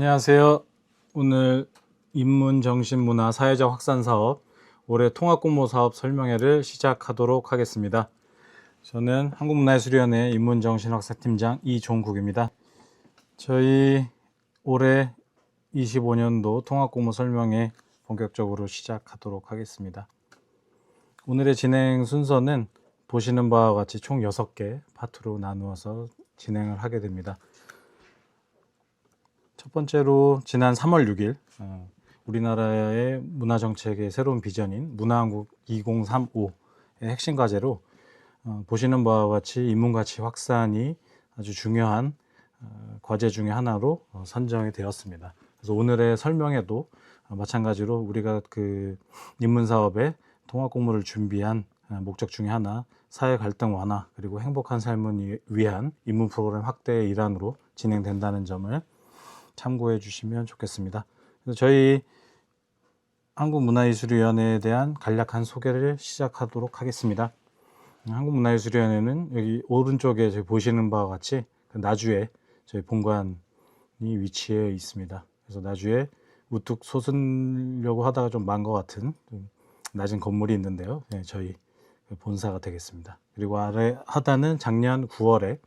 안녕하세요. 오늘 인문정신문화 사회적 확산 사업 올해 통합공모 사업 설명회를 시작하도록 하겠습니다. 저는 한국문화예술위원회 인문정신학사팀장 이종국입니다. 저희 올해 25년도 통합공모 설명회 본격적으로 시작하도록 하겠습니다. 오늘의 진행 순서는 보시는 바와 같이 총 6개 파트로 나누어서 진행을 하게 됩니다. 첫 번째로 지난 3월 6일 우리나라의 문화정책의 새로운 비전인 문화한국 2035의 핵심 과제로 보시는 바와 같이 인문가치 확산이 아주 중요한 과제 중의 하나로 선정이 되었습니다. 그래서 오늘의 설명에도 마찬가지로 우리가 그 인문사업의 통합공모를 준비한 목적 중의 하나, 사회 갈등 완화 그리고 행복한 삶을 위한 인문 프로그램 확대의 일환으로 진행된다는 점을 참고해 주시면 좋겠습니다. 그래서 저희 한국문화예술위원회에 대한 간략한 소개를 시작하도록 하겠습니다. 한국문화예술위원회는 여기 오른쪽에 저희 보시는 바와 같이 나주에 저희 본관이 위치해 있습니다. 그래서 나주에 우뚝 솟으려고 하다가 좀 만 것 같은 낮은 건물이 있는데요. 네, 저희 본사가 되겠습니다. 그리고 아래 하단은 작년 9월에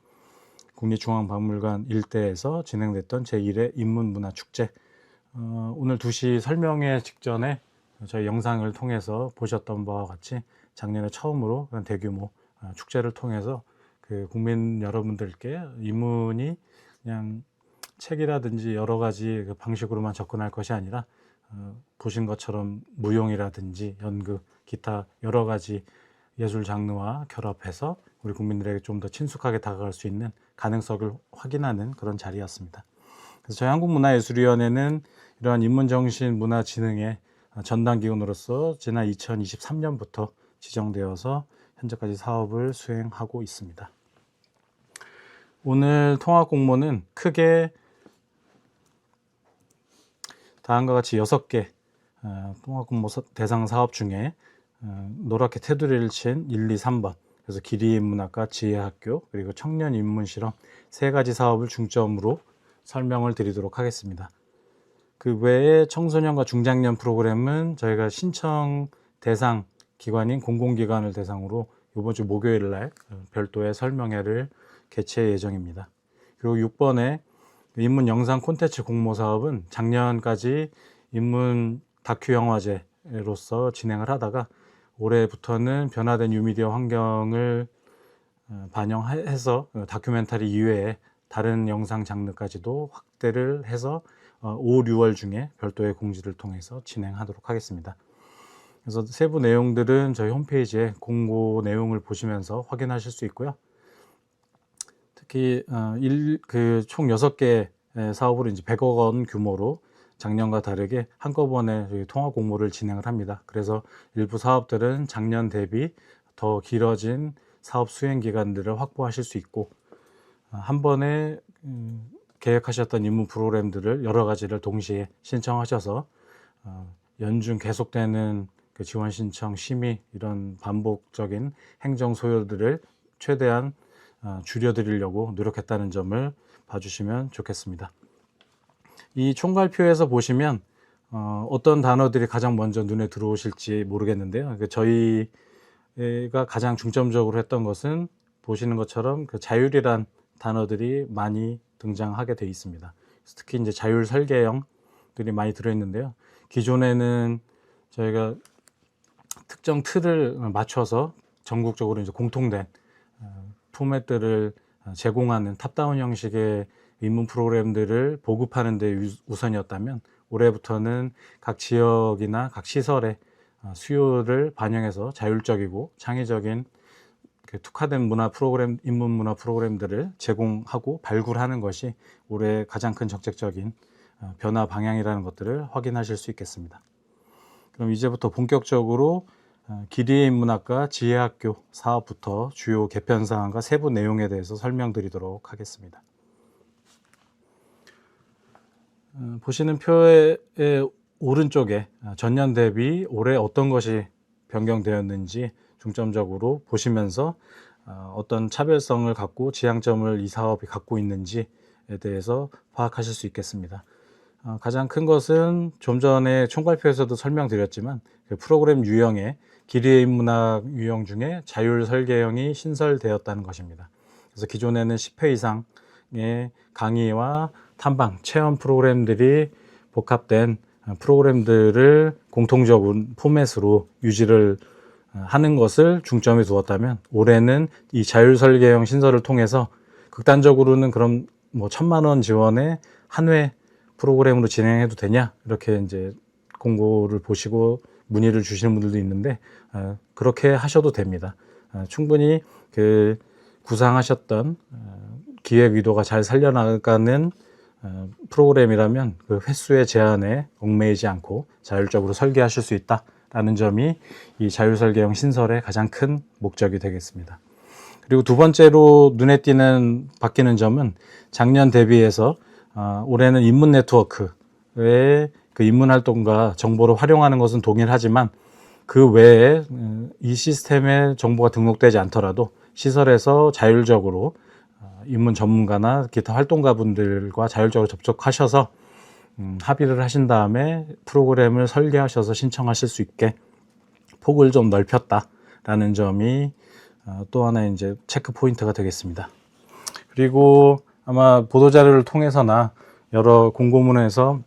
국립중앙박물관 일대에서 진행됐던 제1회 인문문화축제, 오늘 2시 설명회 직전에 저희 영상을 통해서 보셨던 바와 같이 작년에 처음으로 대규모 축제를 통해서 그 국민 여러분들께 인문이 그냥 책이라든지 여러 가지 그 방식으로만 접근할 것이 아니라 보신 것처럼 무용이라든지 연극, 기타 여러 가지 예술 장르와 결합해서 우리 국민들에게 좀 더 친숙하게 다가갈 수 있는 가능성을 확인하는 그런 자리였습니다. 그래서 저희 한국문화예술위원회는 이러한 인문정신 문화진흥의 전담기관으로서 지난 2023년부터 지정되어서 현재까지 사업을 수행하고 있습니다. 오늘 통합공모는 크게 다음과 같이 6개 통합공모 대상 사업 중에 노랗게 테두리를 친 1, 2, 3번, 그래서 기리인문학과 지혜학교 그리고 청년인문실험 3가지 사업을 중점으로 설명을 드리도록 하겠습니다. 그 외에 청소년과 중장년 프로그램은 저희가 신청 대상 기관인 공공기관을 대상으로 이번 주 목요일 날 별도의 설명회를 개최 예정입니다. 그리고 6번에 인문 영상 콘텐츠 공모 사업은 작년까지 인문 다큐 영화제로서 진행을 하다가 올해부터는 변화된 뉴미디어 환경을 반영해서 다큐멘터리 이외에 다른 영상 장르까지도 확대를 해서 5, 6월 중에 별도의 공지를 통해서 진행하도록 하겠습니다. 그래서 세부 내용들은 저희 홈페이지에 공고 내용을 보시면서 확인하실 수 있고요. 특히 총 6개 사업으로 이제 100억 원 규모로 작년과 다르게 한꺼번에 통합 공모를 진행을 합니다. 그래서 일부 사업들은 작년 대비 더 길어진 사업 수행 기간들을 확보하실 수 있고, 한 번에 계획하셨던 임무 프로그램들을 여러 가지를 동시에 신청하셔서 연중 계속되는 그 지원 신청, 심의 이런 반복적인 행정 소요들을 최대한 줄여드리려고 노력했다는 점을 봐주시면 좋겠습니다. 이 총괄표에서 보시면 어떤 단어들이 가장 먼저 눈에 들어오실지 모르겠는데요. 저희가 가장 중점적으로 했던 것은 보시는 것처럼 그 자율이란 단어들이 많이 등장하게 되어 있습니다. 특히 이제 자율 설계형들이 많이 들어있는데요. 기존에는 저희가 특정 틀을 맞춰서 전국적으로 이제 공통된 포맷들을 제공하는 탑다운 형식의 인문 프로그램들을 보급하는 데 우선이었다면, 올해부터는 각 지역이나 각 시설의 수요를 반영해서 자율적이고 창의적인 특화된 문화 프로그램, 인문 문화 프로그램들을 제공하고 발굴하는 것이 올해 가장 큰 정책적인 변화 방향이라는 것들을 확인하실 수 있겠습니다. 그럼 이제부터 본격적으로 기리의 인문학과 지혜학교 사업부터 주요 개편 사항과 세부 내용에 대해서 설명드리도록 하겠습니다. 보시는 표의 오른쪽에 전년 대비 올해 어떤 것이 변경되었는지 중점적으로 보시면서 어떤 차별성을 갖고 지향점을 이 사업이 갖고 있는지에 대해서 파악하실 수 있겠습니다. 가장 큰 것은 좀 전에 총괄표에서도 설명드렸지만 그 프로그램 유형의 기리의 인문학 유형 중에 자율 설계형이 신설되었다는 것입니다. 그래서 기존에는 10회 이상의 강의와 탐방, 체험 프로그램들이 복합된 프로그램들을 공통적인 포맷으로 유지를 하는 것을 중점에 두었다면, 올해는 이 자율 설계형 신설을 통해서 극단적으로는 그럼 뭐 1,000만 원 지원에 한 회 프로그램으로 진행해도 되냐, 이렇게 이제 공고를 보시고 문의를 주시는 분들도 있는데, 그렇게 하셔도 됩니다. 충분히 그 구상하셨던 기획 의도가 잘 살려나가는 프로그램이라면 그 횟수의 제한에 얽매이지 않고 자율적으로 설계하실 수 있다라는 점이 이 자율설계형 신설의 가장 큰 목적이 되겠습니다. 그리고 두 번째로 눈에 띄는 바뀌는 점은, 작년 대비해서 올해는 인문 네트워크의 그 인문 활동과 정보를 활용하는 것은 동일하지만, 그 외에 이 시스템에 정보가 등록되지 않더라도 시설에서 자율적으로 인문 전문가나 기타 활동가분들과 자율적으로 접촉하셔서 합의를 하신 다음에 프로그램을 설계하셔서 신청하실 수 있게 폭을 좀 넓혔다라는 점이 또 하나 이제 체크 포인트가 되겠습니다. 그리고 아마 보도자료를 통해서나 여러 공고문에서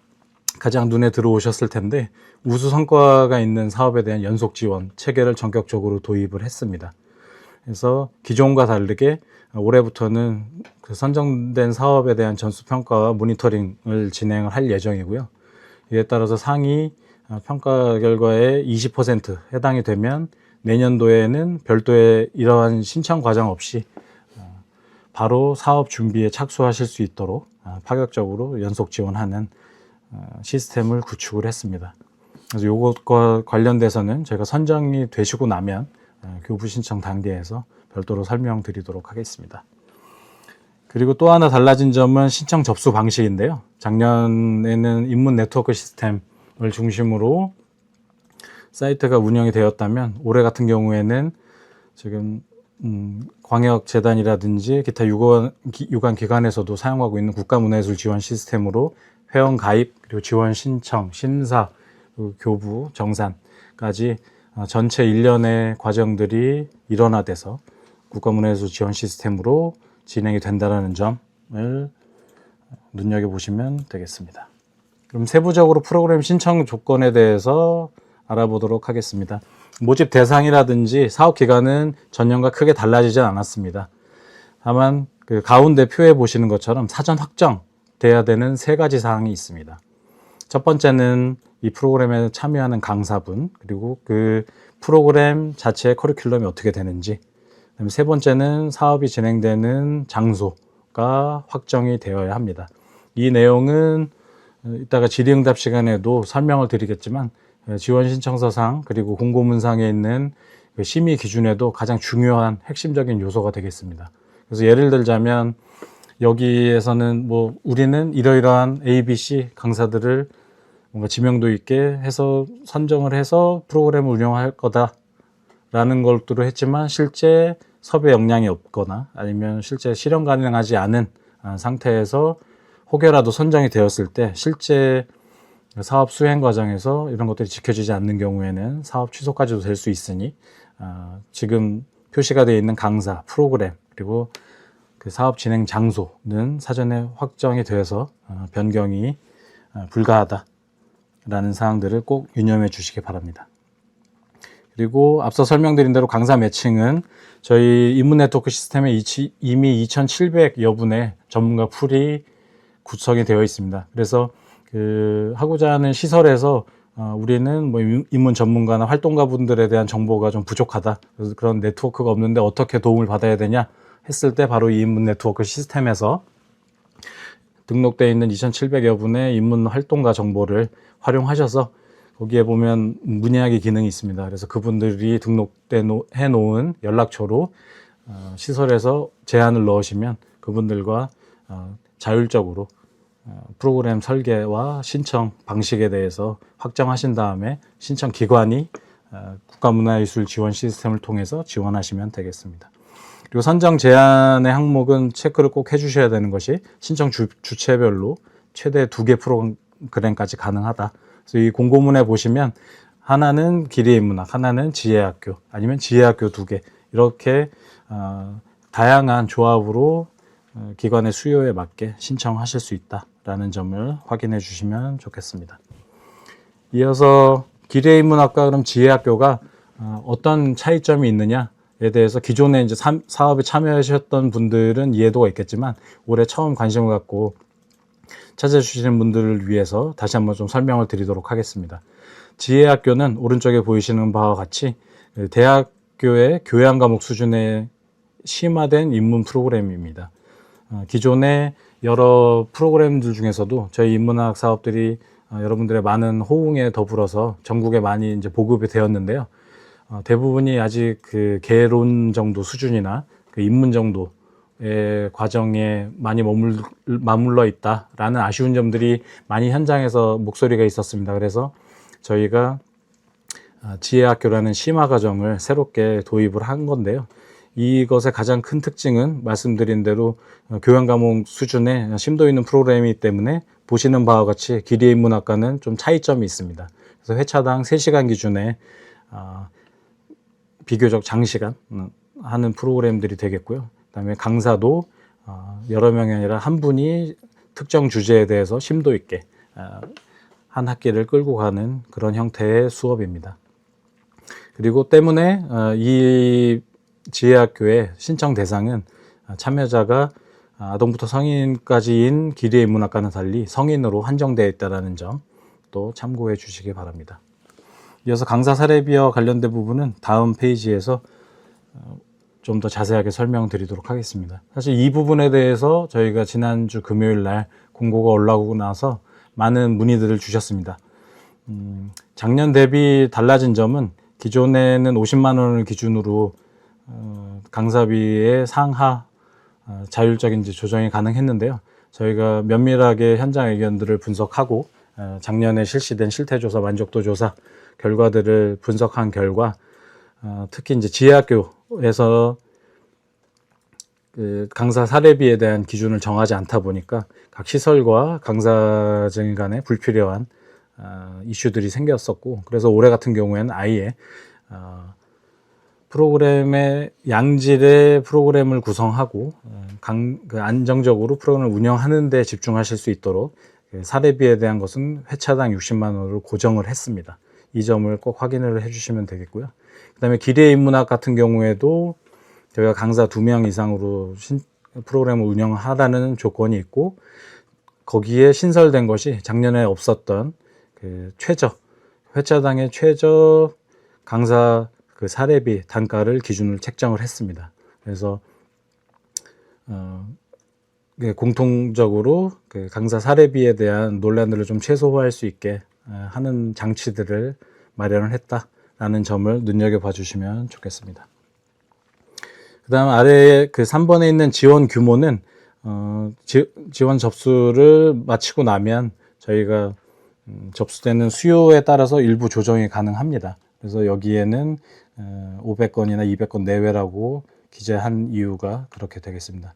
가장 눈에 들어오셨을 텐데, 우수 성과가 있는 사업에 대한 연속 지원 체계를 전격적으로 도입을 했습니다. 그래서 기존과 다르게 올해부터는 그 선정된 사업에 대한 전수평가와 모니터링을 진행을 할 예정이고요. 이에 따라서 상위 평가 결과에 20% 해당이 되면 내년도에는 별도의 이러한 신청 과정 없이 바로 사업 준비에 착수하실 수 있도록 파격적으로 연속 지원하는 시스템을 구축을 했습니다. 그래서 이것과 관련돼서는 제가 선정이 되시고 나면 교부 신청 단계에서 별도로 설명드리도록 하겠습니다. 그리고 또 하나 달라진 점은 신청 접수 방식인데요. 작년에는 인문 네트워크 시스템을 중심으로 사이트가 운영이 되었다면, 올해 같은 경우에는 지금 광역재단이라든지 기타 유관 기관에서도 사용하고 있는 국가문화예술 지원 시스템으로 회원 가입, 그리고 지원 신청, 심사, 교부, 정산까지 전체 일련의 과정들이 일원화돼서 국가문화예술 지원 시스템으로 진행이 된다는 점을 눈여겨보시면 되겠습니다. 그럼 세부적으로 프로그램 신청 조건에 대해서 알아보도록 하겠습니다. 모집 대상이라든지 사업 기간은 전년과 크게 달라지지 않았습니다. 다만 그 가운데 표에 보시는 것처럼 사전 확정돼야 되는 3가지 사항이 있습니다. 첫 번째는 이 프로그램에 참여하는 강사분, 그리고 그 프로그램 자체의 커리큘럼이 어떻게 되는지, 그다음에 세 번째는 사업이 진행되는 장소가 확정이 되어야 합니다. 이 내용은 이따가 질의응답 시간에도 설명을 드리겠지만, 지원 신청서상 그리고 공고문상에 있는 심의 기준에도 가장 중요한 핵심적인 요소가 되겠습니다. 그래서 예를 들자면, 여기에서는 뭐 우리는 이러이러한 ABC 강사들을 뭔가 지명도 있게 해서 선정을 해서 프로그램을 운영할 거다라는 것들을 했지만, 실제 섭외 역량이 없거나 아니면 실제 실현 가능하지 않은 상태에서 혹여라도 선정이 되었을 때 실제 사업 수행 과정에서 이런 것들이 지켜지지 않는 경우에는 사업 취소까지도 될 수 있으니, 지금 표시가 되어 있는 강사, 프로그램, 그리고 그 사업 진행 장소는 사전에 확정이 되어서 변경이 불가하다라는 사항들을 꼭 유념해 주시기 바랍니다. 그리고 앞서 설명드린 대로 강사 매칭은 저희 인문 네트워크 시스템에 이미 2,700여 분의 전문가 풀이 구성이 되어 있습니다. 그래서 그 하고자 하는 시설에서 우리는 뭐 인문 전문가나 활동가 분들에 대한 정보가 좀 부족하다, 그래서 그런 네트워크가 없는데 어떻게 도움을 받아야 되냐 했을 때, 바로 이 인문 네트워크 시스템에서 등록되어 있는 2,700여 분의 인문 활동가 정보를 활용하셔서 거기에 보면 문의하기 기능이 있습니다. 그래서 그분들이 등록해 놓은 연락처로 시설에서 제안을 넣으시면 그분들과 자율적으로 프로그램 설계와 신청 방식에 대해서 확정하신 다음에 신청 기관이 국가문화예술 지원 시스템을 통해서 지원하시면 되겠습니다. 그리고 선정 제안의 항목은 체크를 꼭 해주셔야 되는 것이, 신청 주체별로 최대 2개 프로그램까지 가능하다. 그래서 이 공고문에 보시면 하나는 기리인문학, 하나는 지혜학교, 아니면 지혜학교 2개 이렇게 다양한 조합으로 기관의 수요에 맞게 신청하실 수 있다라는 점을 확인해 주시면 좋겠습니다. 이어서 기리인문학과 그럼 지혜학교가 어떤 차이점이 있느냐에 대해서 기존에 이제 사업에 참여하셨던 분들은 이해도가 있겠지만 올해 처음 관심을 갖고 찾아주시는 분들을 위해서 다시 한번 좀 설명을 드리도록 하겠습니다. 지혜학교는 오른쪽에 보이시는 바와 같이 대학교의 교양 과목 수준의 심화된 입문 프로그램입니다. 기존의 여러 프로그램들 중에서도 저희 인문학 사업들이 여러분들의 많은 호응에 더불어서 전국에 많이 이제 보급이 되었는데요. 대부분이 아직 그 개론 정도 수준이나 그 입문 정도의 과정에 많이 머물러 있다라는 아쉬운 점들이 많이 현장에서 목소리가 있었습니다. 그래서 저희가 지혜학교라는 심화 과정을 새롭게 도입을 한 건데요. 이것의 가장 큰 특징은 말씀드린 대로 교양 과목 수준의 심도 있는 프로그램이기 때문에 보시는 바와 같이 기리인문학과는 좀 차이점이 있습니다. 그래서 회차당 3시간 기준에 비교적 장시간 하는 프로그램들이 되겠고요. 그다음에 강사도 여러 명이 아니라 한 분이 특정 주제에 대해서 심도 있게 한 학기를 끌고 가는 그런 형태의 수업입니다. 그리고 때문에 이 지혜학교의 신청 대상은 참여자가 아동부터 성인까지인 기리인문학과는 달리 성인으로 한정되어 있다는 점 또 참고해 주시기 바랍니다. 이어서 강사 사례비와 관련된 부분은 다음 페이지에서 좀 더 자세하게 설명드리도록 하겠습니다. 사실 이 부분에 대해서 저희가 지난주 금요일 날 공고가 올라오고 나서 많은 문의들을 주셨습니다. 작년 대비 달라진 점은 기존에는 50만 원을 기준으로 강사비의 상하 자율적인 조정이 가능했는데요. 저희가 면밀하게 현장 의견들을 분석하고 작년에 실시된 실태조사, 만족도조사 결과들을 분석한 결과 특히 이제 지혜학교에서 그 강사 사례비에 대한 기준을 정하지 않다 보니까 각 시설과 강사진 간에 불필요한 이슈들이 생겼었고, 그래서 올해 같은 경우에는 아예 프로그램의 양질의 프로그램을 구성하고 안정적으로 프로그램을 운영하는 데 집중하실 수 있도록 사례비에 대한 것은 회차당 60만 원으로 고정을 했습니다. 이 점을 꼭 확인을 해주시면 되겠고요. 그 다음에 기리인문학 같은 경우에도 저희가 강사 2명 이상으로 프로그램을 운영하라는 조건이 있고, 거기에 신설된 것이 작년에 없었던 그 회차당의 최저 강사 그 사례비 단가를 기준으로 책정을 했습니다. 그래서 공통적으로 그 강사 사례비에 대한 논란들을 좀 최소화할 수 있게 하는 장치들을 마련을 했다라는 점을 눈여겨봐 주시면 좋겠습니다. 그 다음 아래에 그 3번에 있는 지원 규모는 지원 접수를 마치고 나면 저희가 접수되는 수요에 따라서 일부 조정이 가능합니다. 그래서 여기에는 500건이나 200건 내외라고 기재한 이유가 그렇게 되겠습니다.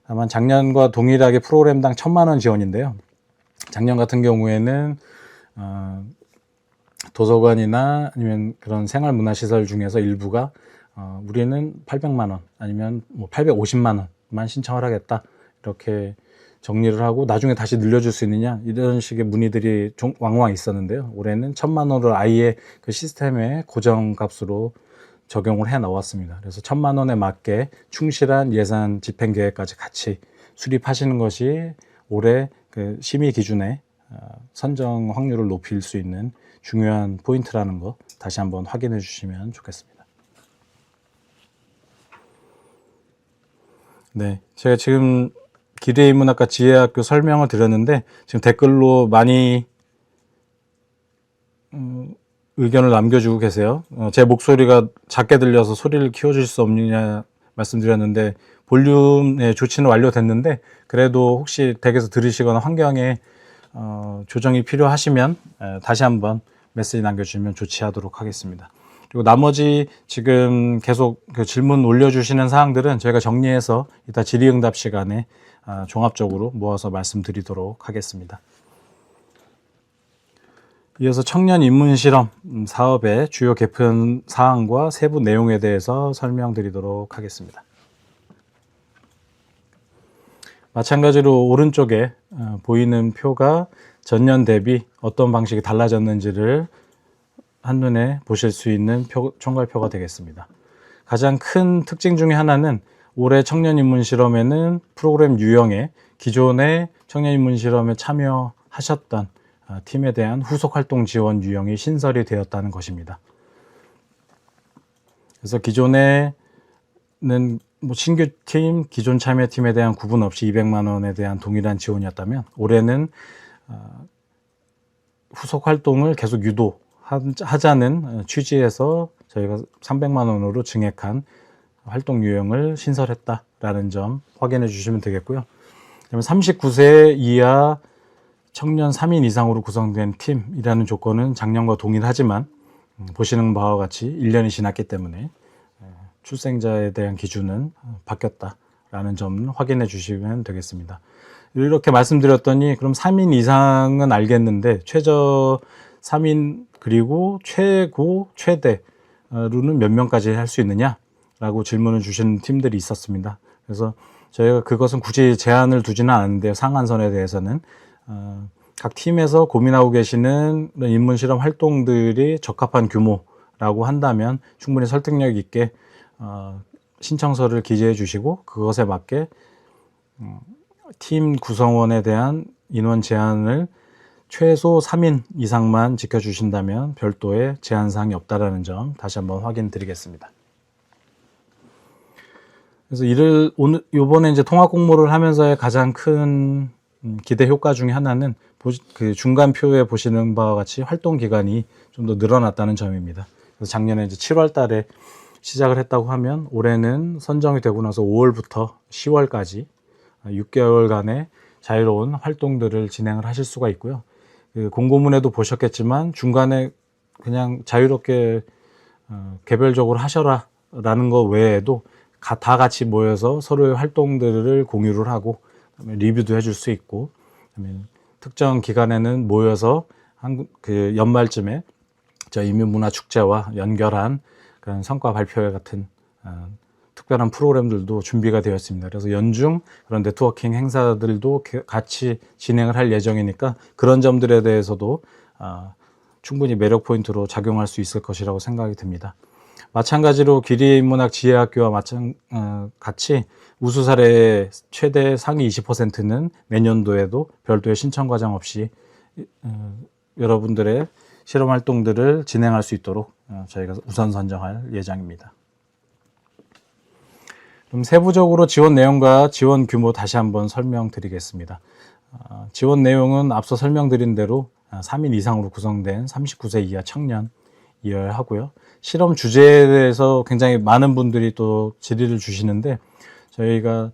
다만 작년과 동일하게 프로그램당 1,000만 원 지원인데요. 작년 같은 경우에는 도서관이나 아니면 그런 생활문화시설 중에서 일부가 우리는 800만 원 아니면 뭐 850만 원만 신청을 하겠다 이렇게 정리를 하고 나중에 다시 늘려줄 수 있느냐 이런 식의 문의들이 왕왕 있었는데요. 올해는 1,000만 원을 아예 그 시스템의 고정값으로 적용을 해 나왔습니다. 그래서 1,000만 원에 맞게 충실한 예산 집행 계획까지 같이 수립하시는 것이 올해 그 심의 기준에 선정 확률을 높일 수 있는 중요한 포인트라는 거 다시 한번 확인해 주시면 좋겠습니다. 네, 제가 지금 기리인문학과 지혜학교 설명을 드렸는데 지금 댓글로 많이 의견을 남겨주고 계세요. 제 목소리가 작게 들려서 소리를 키워줄 수 없느냐 말씀드렸는데 볼륨 조치는 완료됐는데 그래도 혹시 댁에서 들으시거나 환경에 조정이 필요하시면 다시 한번 메시지 남겨주시면 조치하도록 하겠습니다. 그리고 나머지 지금 계속 그 질문 올려주시는 사항들은 저희가 정리해서 이따 질의응답 시간에 종합적으로 모아서 말씀드리도록 하겠습니다. 이어서 청년 인문 실험 사업의 주요 개편 사항과 세부 내용에 대해서 설명드리도록 하겠습니다. 마찬가지로 오른쪽에 보이는 표가 전년 대비 어떤 방식이 달라졌는지를 한눈에 보실 수 있는 총괄표가 되겠습니다. 가장 큰 특징 중에 하나는 올해 청년 인문 실험에는 프로그램 유형에 기존의 청년 인문 실험에 참여하셨던 팀에 대한 후속 활동 지원 유형이 신설이 되었다는 것입니다. 그래서 기존에는 신규 팀, 기존 참여팀에 대한 구분 없이 200만 원에 대한 동일한 지원이었다면 올해는 후속 활동을 계속 유도하자는 취지에서 저희가 300만 원으로 증액한 활동 유형을 신설했다라는 점 확인해 주시면 되겠고요. 39세 이하 청년 3인 이상으로 구성된 팀이라는 조건은 작년과 동일하지만 보시는 바와 같이 1년이 지났기 때문에 출생자에 대한 기준은 바뀌었다라는 점 확인해 주시면 되겠습니다. 이렇게 말씀드렸더니 그럼 3인 이상은 알겠는데 최저 3인 그리고 최고 최대로는 몇 명까지 할 수 있느냐라고 질문을 주시는 팀들이 있었습니다. 그래서 저희가 그것은 굳이 제한을 두지는 않았는데요. 상한선에 대해서는 각 팀에서 고민하고 계시는 인문 실험 활동들이 적합한 규모라고 한다면 충분히 설득력 있게 신청서를 기재해 주시고 그것에 맞게 팀 구성원에 대한 인원 제한을 최소 3인 이상만 지켜주신다면 별도의 제한사항이 없다라는 점 다시 한번 확인 드리겠습니다. 그래서 요번에 이제 통합 공모를 하면서의 가장 큰 기대 효과 중에 하나는 그 중간표에 보시는 바와 같이 활동 기간이 좀 더 늘어났다는 점입니다. 그래서 작년에 이제 7월 달에 시작을 했다고 하면 올해는 선정이 되고 나서 5월부터 10월까지 6개월간의 자유로운 활동들을 진행을 하실 수가 있고요. 그 공고문에도 보셨겠지만 중간에 그냥 자유롭게 개별적으로 하셔라 라는 거 외에도 다 같이 모여서 서로의 활동들을 공유를 하고 리뷰도 해줄 수 있고 특정 기간에는 모여서 그 연말쯤에 저 인민문화축제와 연결한 그런 성과 발표회 같은 특별한 프로그램들도 준비가 되어 있습니다. 그래서 연중 그런 네트워킹 행사들도 같이 진행을 할 예정이니까 그런 점들에 대해서도 충분히 매력 포인트로 작용할 수 있을 것이라고 생각이 듭니다. 마찬가지로 기리인문학 지혜학교와 같이 우수 사례의 최대 상위 20%는 내년도에도 별도의 신청 과정 없이 여러분들의 실험 활동들을 진행할 수 있도록 저희가 우선 선정할 예정입니다. 그럼 세부적으로 지원 내용과 지원 규모 다시 한번 설명드리겠습니다. 지원 내용은 앞서 설명드린 대로 3인 이상으로 구성된 39세 이하 청년 이어하고요. 실험 주제에 대해서 굉장히 많은 분들이 또 질의를 주시는데 저희가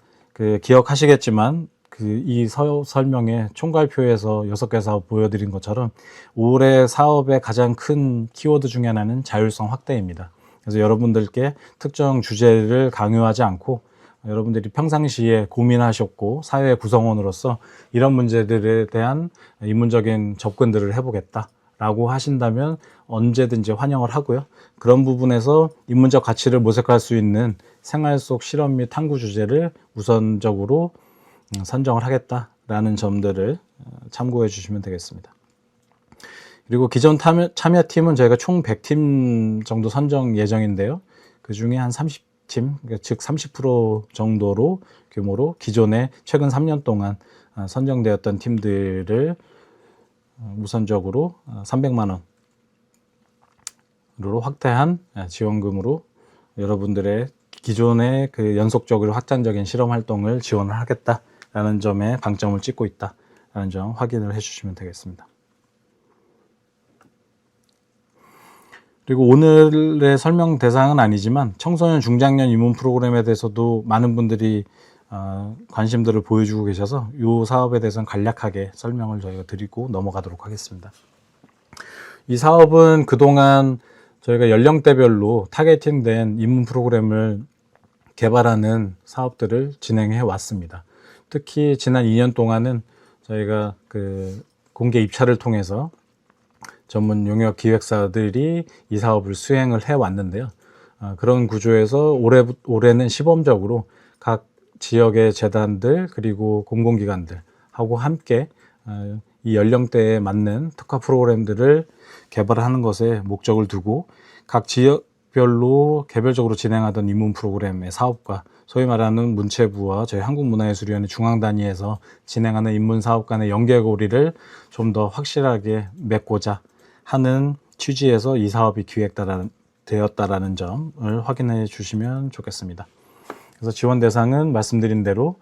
기억하시겠지만 이 설명에 총괄표에서 6개 사업 보여드린 것처럼 올해 사업의 가장 큰 키워드 중에 하나는 자율성 확대입니다. 그래서 여러분들께 특정 주제를 강요하지 않고 여러분들이 평상시에 고민하셨고 사회 구성원으로서 이런 문제들에 대한 인문적인 접근들을 해보겠다라고 하신다면 언제든지 환영을 하고요. 그런 부분에서 인문적 가치를 모색할 수 있는 생활 속 실험 및 탐구 주제를 우선적으로 선정을 하겠다라는 점들을 참고해 주시면 되겠습니다. 그리고 기존 참여팀은 저희가 총 100팀 정도 선정 예정인데요. 그 중에 한 30팀, 즉 30% 정도로 규모로 기존에 최근 3년 동안 선정되었던 팀들을 우선적으로 300만 원으로 확대한 지원금으로 여러분들의 기존의 그 연속적으로 확장적인 실험 활동을 지원을 하겠다라는 점에 방점을 찍고 있다라는 점 확인을 해주시면 되겠습니다. 그리고 오늘의 설명 대상은 아니지만 청소년 중장년 입문 프로그램에 대해서도 많은 분들이 관심들을 보여주고 계셔서 이 사업에 대해서는 간략하게 설명을 저희가 드리고 넘어가도록 하겠습니다. 이 사업은 그동안 저희가 연령대별로 타겟팅된 입문 프로그램을 개발하는 사업들을 진행해 왔습니다. 특히 지난 2년 동안은 저희가 그 공개 입찰을 통해서 전문 용역 기획사들이 이 사업을 수행을 해 왔는데요. 그런 구조에서 올해는 시범적으로 각 지역의 재단들 그리고 공공기관들하고 함께 이 연령대에 맞는 특화 프로그램들을 개발하는 것에 목적을 두고 각 지역별로 개별적으로 진행하던 입문 프로그램의 사업과 소위 말하는 문체부와 저희 한국문화예술위원회 중앙 단위에서 진행하는 입문 사업 간의 연계고리를 좀 더 확실하게 맺고자 하는 취지에서 이 사업이 기획되었다라는 점을 확인해 주시면 좋겠습니다. 그래서 지원 대상은 말씀드린 대로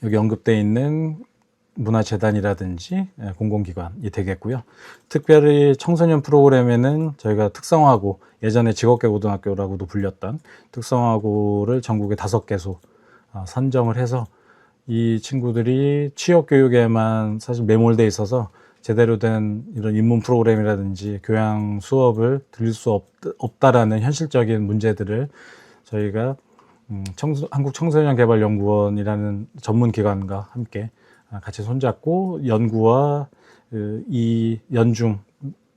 여기 언급되어 있는 문화재단이라든지 공공기관이 되겠고요. 특별히 청소년 프로그램에는 저희가 특성화고, 예전에 직업계고등학교라고도 불렸던 특성화고를 전국에 5개소 선정을 해서 이 친구들이 취업교육에만 사실 매몰되어 있어서 제대로 된 이런 입문 프로그램이라든지 교양 수업을 들을 수 없다라는 현실적인 문제들을 저희가 한국청소년개발연구원이라는 전문기관과 함께 같이 손잡고 연구와 이 연중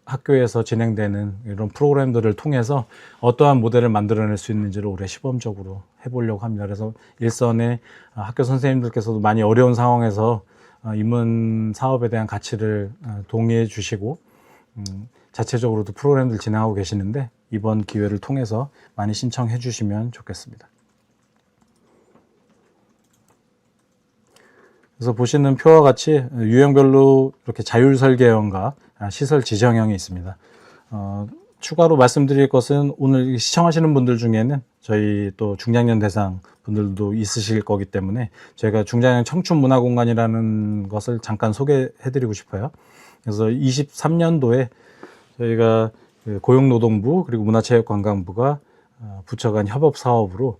학교에서 진행되는 이런 프로그램들을 통해서 어떠한 모델을 만들어낼 수 있는지를 올해 시범적으로 해보려고 합니다. 그래서 일선의 학교 선생님들께서도 많이 어려운 상황에서 입문 사업에 대한 가치를 동의해 주시고 자체적으로도 프로그램들 진행하고 계시는데 이번 기회를 통해서 많이 신청해 주시면 좋겠습니다. 그래서 보시는 표와 같이 유형별로 이렇게 자율 설계형과 시설 지정형이 있습니다. 추가로 말씀드릴 것은 오늘 시청하시는 분들 중에는 저희 또 중장년 대상 분들도 있으실 거기 때문에 저희가 중장년 청춘 문화공간이라는 것을 잠깐 소개해 드리고 싶어요. 그래서 23년도에 저희가 고용노동부 그리고 문화체육관광부가 부처 간 협업 사업으로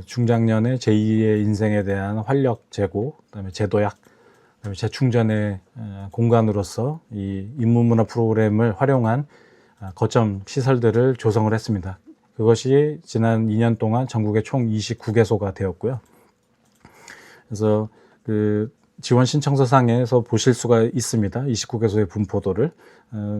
중장년의 제2의 인생에 대한 활력 제고, 그다음에 제도약, 그다음에 재충전의 공간으로서 이 인문문화 프로그램을 활용한 거점 시설들을 조성을 했습니다. 그것이 지난 2년 동안 전국에 총 29개소가 되었고요. 그래서 그 지원 신청서 상에서 보실 수가 있습니다. 29개소의 분포도를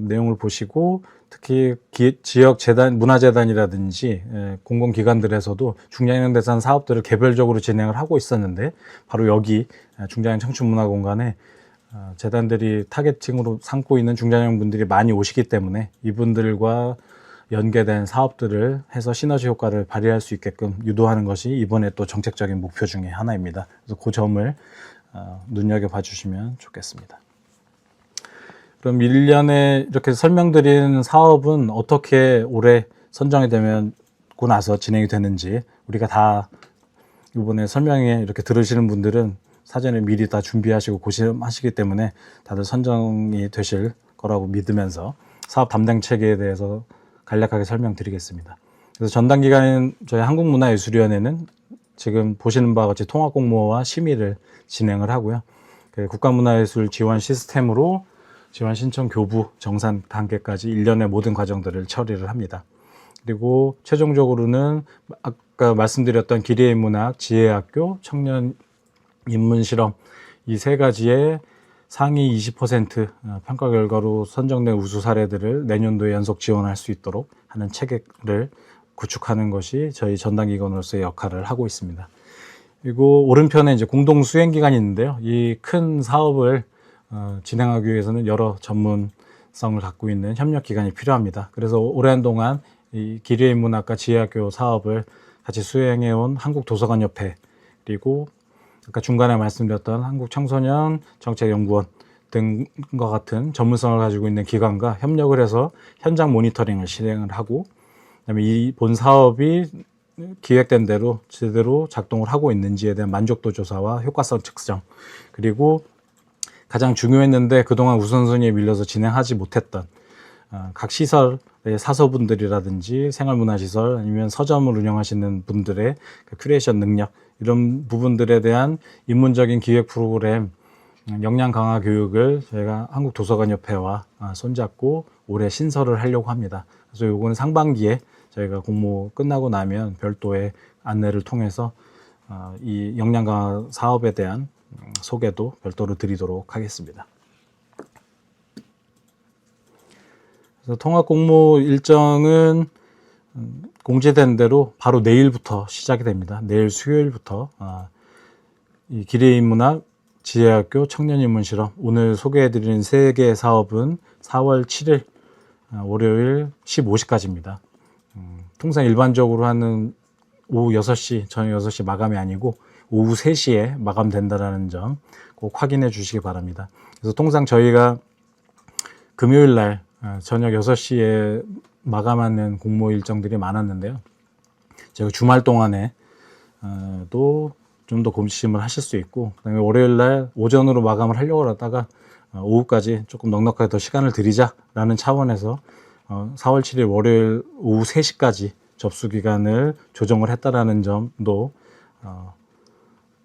내용을 보시고 특히 지역 재단, 문화재단이라든지 공공기관들에서도 중장년 대상 사업들을 개별적으로 진행을 하고 있었는데 바로 여기 중장년 청춘문화공간에 재단들이 타겟팅으로 삼고 있는 중장년 분들이 많이 오시기 때문에 이분들과 연계된 사업들을 해서 시너지 효과를 발휘할 수 있게끔 유도하는 것이 이번에 또 정책적인 목표 중에 하나입니다. 그래서 그 점을 눈여겨봐 주시면 좋겠습니다. 그럼 1년에 이렇게 설명드린 사업은 어떻게 올해 선정이 되고 나서 진행이 되는지 우리가 다 이번에 설명에 이렇게 들으시는 분들은 사전에 미리 다 준비하시고 고심하시기 때문에 다들 선정이 되실 거라고 믿으면서 사업 담당 체계에 대해서 간략하게 설명드리겠습니다. 그래서 전담 기관인 저희 한국문화예술위원회는 지금 보시는 바와 같이 통합 공모와 심의를 진행을 하고요. 국가문화예술 지원 시스템으로 지원 신청 교부 정산 단계까지 일련의 모든 과정들을 처리를 합니다. 그리고 최종적으로는 아까 말씀드렸던 기리인문학, 지혜학교, 청년 인문실험 이 세 가지의 상위 20% 평가 결과로 선정된 우수 사례들을 내년도에 연속 지원할 수 있도록 하는 체계를 구축하는 것이 저희 전담기관으로서의 역할을 하고 있습니다. 그리고 오른편에 이제 공동 수행 기관이 있는데요. 이 큰 사업을 진행하기 위해서는 여러 전문성을 갖고 있는 협력 기관이 필요합니다. 그래서 오랜 동안 이 기리인문학과 지혜학교 사업을 같이 수행해온 한국도서관협회 그리고 아까 중간에 말씀드렸던 한국청소년 정책연구원 등과 같은 전문성을 가지고 있는 기관과 협력을 해서 현장 모니터링을 실행을 하고 그다음에 이 본 사업이 기획된 대로 제대로 작동을 하고 있는지에 대한 만족도 조사와 효과성 측정 그리고 가장 중요했는데 그동안 우선순위에 밀려서 진행하지 못했던 각 시설의 사서분들이라든지 생활문화시설 아니면 서점을 운영하시는 분들의 큐레이션 능력 이런 부분들에 대한 인문적인 기획 프로그램 역량 강화 교육을 저희가 한국도서관협회와 손잡고 올해 신설을 하려고 합니다. 그래서 요거는 상반기에 저희가 공모 끝나고 나면 별도의 안내를 통해서 이 역량 강화 사업에 대한 소개도 별도로 드리도록 하겠습니다. 그래서 통합 공모 일정은 공지된 대로 바로 내일부터 시작이 됩니다. 내일 수요일부터 이 기레인문학 지혜학교 청년인문실험 오늘 소개해드린 3개 사업은 4월 7일 월요일 15시까지입니다. 통상 일반적으로 하는 오후 6시, 저녁 6시 마감이 아니고 오후 3시에 마감된다는 점 꼭 확인해 주시기 바랍니다. 그래서 통상 저희가 금요일 날 저녁 6시에 마감하는 공모 일정들이 많았는데요. 제가 주말 동안에 또 좀 더 고심을 하실 수 있고, 그다음에 월요일 날 오전으로 마감을 하려고 하다가 오후까지 조금 넉넉하게 더 시간을 드리자라는 차원에서 4월 7일 월요일 오후 3시까지 접수 기간을 조정을 했다라는 점도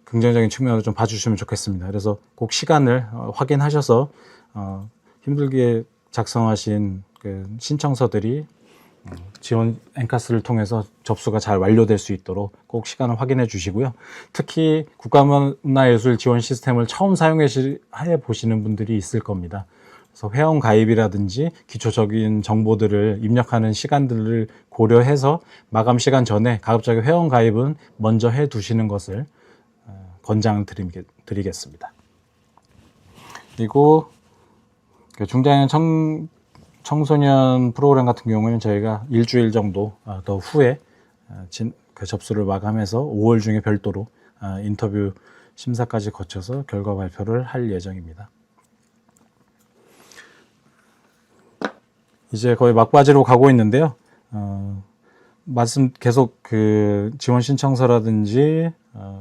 긍정적인 측면으로 좀 봐주시면 좋겠습니다. 그래서 꼭 시간을 확인하셔서 힘들게 작성하신 그 신청서들이 지원 엔카스를 통해서 접수가 잘 완료될 수 있도록 꼭 시간을 확인해 주시고요. 특히 국가문화예술 지원 시스템을 처음 사용해 보시는 분들이 있을 겁니다. 그래서 회원 가입이라든지 기초적인 정보들을 입력하는 시간들을 고려해서 마감 시간 전에 가급적이 회원 가입은 먼저 해 두시는 것을 권장을 드리겠습니다. 그리고 중장년 청소년 프로그램 같은 경우에는 저희가 일주일 정도 더 후에 그 접수를 마감해서 5월 중에 별도로 인터뷰 심사까지 거쳐서 결과 발표를 할 예정입니다. 이제 거의 막바지로 가고 있는데요. 말씀 계속 그 지원 신청서라든지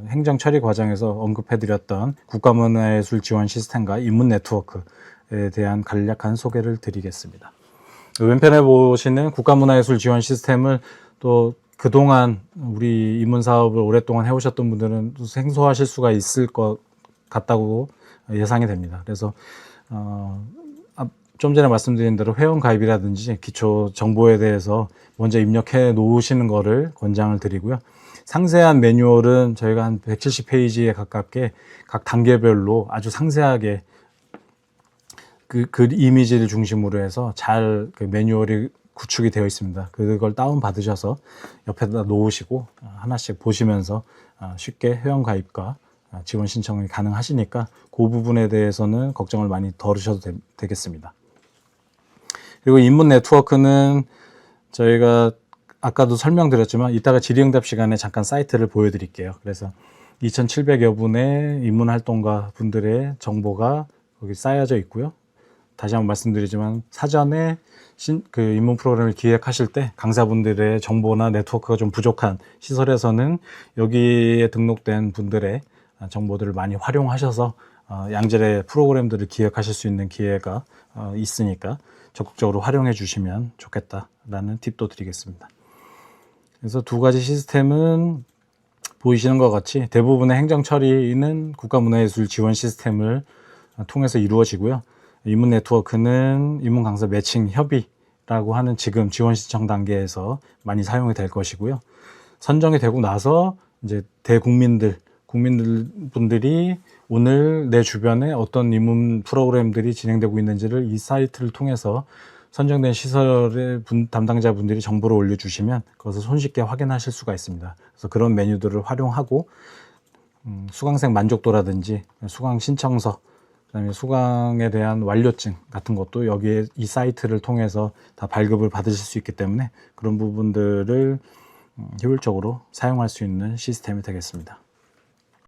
행정 처리 과정에서 언급해드렸던 국가문화예술 지원 시스템과 인문 네트워크에 대한 간략한 소개를 드리겠습니다. 왼편에 보시는 국가문화예술 지원 시스템을 또 그동안 우리 인문 사업을 오랫동안 해오셨던 분들은 생소하실 수가 있을 것 같다고 예상이 됩니다. 그래서 좀 전에 말씀드린 대로 회원 가입이라든지 기초 정보에 대해서 먼저 입력해 놓으시는 것을 권장을 드리고요. 상세한 매뉴얼은 저희가 한 170페이지에 가깝게 각 단계별로 아주 상세하게 그 이미지를 중심으로 해서 잘 그 매뉴얼이 구축이 되어 있습니다. 그걸 다운 받으셔서 옆에다 놓으시고 하나씩 보시면서 쉽게 회원 가입과 지원 신청이 가능하시니까 그 부분에 대해서는 걱정을 많이 덜으셔도 되겠습니다. 그리고 인문 네트워크는 저희가 아까도 설명드렸지만 이따가 질의응답 시간에 잠깐 사이트를 보여드릴게요. 그래서 2,700여 분의 인문 활동가 분들의 정보가 거기 쌓여져 있고요. 다시 한번 말씀드리지만 사전에 그 입문 프로그램을 기획하실 때 강사분들의 정보나 네트워크가 좀 부족한 시설에서는 여기에 등록된 분들의 정보들을 많이 활용하셔서 양질의 프로그램들을 기획하실 수 있는 기회가 있으니까 적극적으로 활용해 주시면 좋겠다라는 팁도 드리겠습니다. 그래서 두 가지 시스템은 보이시는 것 같이 대부분의 행정 처리는 국가문화예술 지원 시스템을 통해서 이루어지고요. 인문 네트워크는 인문 강사 매칭 협의라고 하는 지금 지원 신청 단계에서 많이 사용이 될 것이고요. 선정이 되고 나서 이제 국민분들이 오늘 내 주변에 어떤 인문 프로그램들이 진행되고 있는지를 이 사이트를 통해서 선정된 시설의 담당자분들이 정보를 올려주시면 그것을 손쉽게 확인하실 수가 있습니다. 그래서 그런 메뉴들을 활용하고 수강생 만족도라든지 수강 신청서, 그다음에 수강에 대한 완료증 같은 것도 여기에 이 사이트를 통해서 다 발급을 받으실 수 있기 때문에 그런 부분들을 효율적으로 사용할 수 있는 시스템이 되겠습니다.